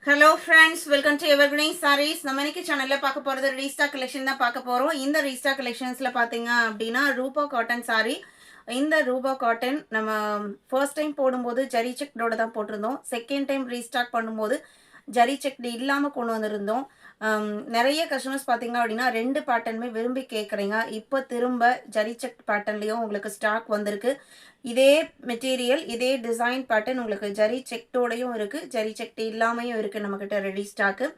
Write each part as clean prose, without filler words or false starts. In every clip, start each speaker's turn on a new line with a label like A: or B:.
A: Hello friends, welcome to Evergreen Sarees. நம்ம இன்னைக்கு சேனலில் பார்க்க போகிறது ரீஸ்டாக் கலெக்ஷன் தான் பார்க்க போகிறோம். இந்த ரீஸ்டாக் கலெக்ஷன்ஸில் பார்த்தீங்க அப்படின்னா ரூபா காட்டன் சாரீ. இந்த ரூபா காட்டன் நம்ம ஃபர்ஸ்ட் டைம் போடும்போது ஜரி செக்டோட தான் போட்டிருந்தோம். செகண்ட் டைம் ரீஸ்டாக் பண்ணும்போது ஜரி செக்டு இல்லாமல் கொண்டு வந்திருந்தோம். நிறைய கஸ்டமர்ஸ் பார்த்தீங்க அப்படின்னா 2 பேட்டர்னுமே விரும்பி கேட்குறீங்க. இப்போ திரும்ப ஜரி செக் பேட்டர்ன்லேயும் உங்களுக்கு ஸ்டாக் வந்திருக்கு. இதே மெட்டீரியல், இதே டிசைன் பேட்டர்ன் உங்களுக்கு ஜரி செக்டோடையும் இருக்குது, ஜரி செக்டு இல்லாமையும் இருக்குது நம்மக்கிட்ட ரெடி ஸ்டாக்கு.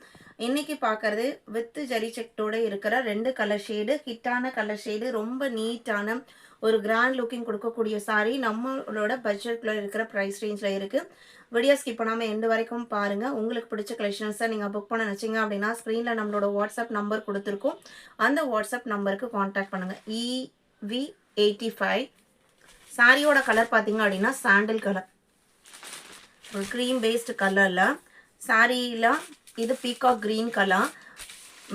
A: இன்றைக்கி பார்க்குறது வித் ஜரி செக்டோட இருக்கிற 2 கலர் ஷேடு, ஹிட்டான கலர் ஷேடு, ரொம்ப நீட்டான ஒரு கிராண்ட் லுக்கிங் கொடுக்கக்கூடிய சாரீ நம்மளோட பட்ஜெட்டில் இருக்கிற ப்ரைஸ் ரேஞ்சில் இருக்குது. வீடியோ ஸ்கிப் பண்ணாமல் எண்டு வரைக்கும் பாருங்கள். உங்களுக்கு பிடிச்ச கலெக்ஷன்ஸை நீங்கள் புக் பண்ண நினச்சிங்க அப்படின்னா ஸ்க்ரீனில் நம்மளோட வாட்ஸ்அப் நம்பர் கொடுத்துருக்கோம். அந்த வாட்ஸ்அப் நம்பருக்கு காண்டாக்ட் பண்ணுங்கள். EV85. சாரியோட கலர் பார்த்தீங்க அப்படின்னா சாண்டில் கலர், ஒரு க்ரீம் பேஸ்டு கலரில் சாரியில் இது பீகாக் க்ரீன் கலர்.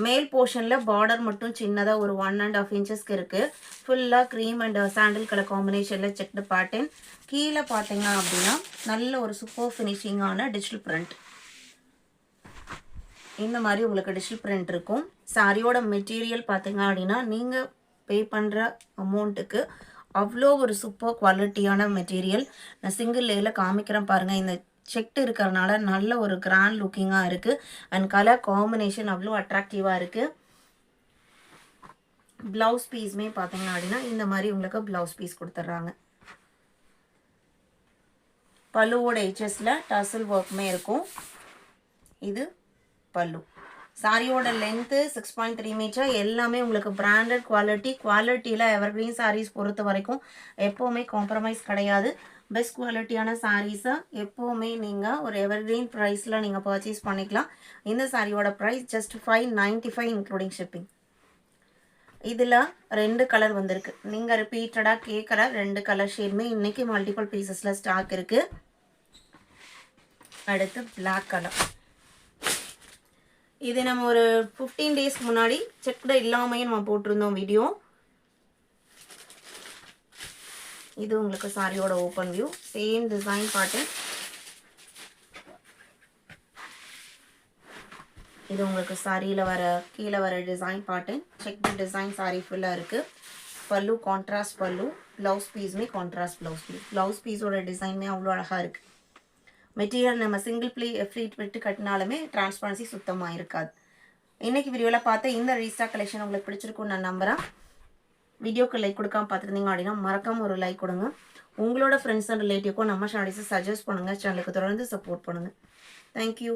A: மேல் போர்ஷனில் பார்டர் மட்டும் சின்னதாக ஒரு 1.5 இன்ச்சஸ்க்கு இருக்குது. ஃபுல்லாக க்ரீம் அண்ட் சாண்டில் கலர் காம்பினேஷனில் செக்டு பேட்டர்ன். கீழே பார்த்தீங்க அப்படின்னா நல்ல ஒரு சூப்பர் ஃபினிஷிங்கான டிஜிட்டல் பிரிண்ட். இந்த மாதிரி உங்களுக்கு டிஜிட்டல் பிரிண்ட் இருக்கும். சாரியோட மெட்டீரியல் பார்த்தீங்க அப்படின்னா நீங்கள் பே பண்ணுற அமௌண்ட்டுக்கு அவ்வளோ ஒரு சூப்பர் குவாலிட்டியான மெட்டீரியல். நான் சிங்கிள் லேயில் காமிக்கிறேன் பாருங்கள். இந்த செக்டு இருக்கிறதுனால நல்ல ஒரு கிராண்ட் லுக்கிங்காக இருக்குது. அண்ட் கலர் காம்பினேஷன் அவ்வளோ அட்ராக்டிவாக இருக்குது. ப்ளவுஸ் பீஸுமே பார்த்தீங்க அப்படின்னா இந்த மாதிரி உங்களுக்கு ப்ளவுஸ் பீஸ் கொடுத்துட்றாங்க. பல்லுவோட எட்ஜஸில் டசல் ஒர்க்குமே இருக்கும். இது பல்லு. சாரியோட லென்த்து 6.3 மீட்டர். எல்லாமே உங்களுக்கு பிராண்டட் குவாலிட்டியில் எவர்கிரீன் சாரீஸ் பொறுத்த வரைக்கும் எப்போவுமே காம்ப்ரமைஸ் கிடையாது. பெஸ்ட் குவாலிட்டியான சாரீஸை எப்போவுமே நீங்கள் ஒரு எவர்கிரீன் ப்ரைஸில் நீங்கள் பர்ச்சேஸ் பண்ணிக்கலாம். இந்த சாரியோட ப்ரைஸ் ஜஸ்ட் 595 இன்க்ளூடிங் ஷிப்பிங். இதில் 2 கலர் வந்திருக்கு. நீங்கள் ரிப்பீட்டடாக கேட்குற 2 கலர் ஷேடுமே இன்றைக்கி மல்டிபிள் பீசஸில் ஸ்டாக் இருக்குது. அடுத்து பிளாக் கலர். இது நம்ம ஒரு 15 டேஸ்க்கு முன்னாடி செக்டு இல்லாமையும் நம்ம போட்டிருந்தோம் வீடியோ. இது உங்களுக்கு சாரியோட open view. Same design pattern. இது உங்களுக்கு சாரியில் வர கீழே வர design pattern. Checked design sari ஃபுல்லாக இருக்குது. Pallu contrast pallu. Blouse piece contrast blouse piece. Blouse பீஸோட டிசைனுமே அவ்வளோ அழகாக இருக்குது. மெட்டீரியல் நம்ம சிங்கிள் ஃப்ளீட் விட்டு கட்டினாலுமே டிரான்ஸ்பரன்சி சுத்தமாக இருக்காது. இன்றைக்கி வீடியோவில் பார்த்து இந்த ரீஸ்டாக் கலெக்ஷன் உங்களுக்கு பிடிச்சிருக்குன்னு நான் நம்புகிறேன். வீடியோக்கு லைக் கொடுக்காம பார்த்துருந்தீங்க அப்படின்னா மறக்காமல் ஒரு லைக் கொடுங்க. உங்களோட ஃப்ரெண்ட்ஸ் அண்ட் ரிலேட்டிவ்க்கும் நம்ம சேனல்ஸை சஜஸ்ட் பண்ணுங்கள். சேனலுக்கு தொடர்ந்து சப்போர்ட் பண்ணுங்கள். தேங்க்யூ.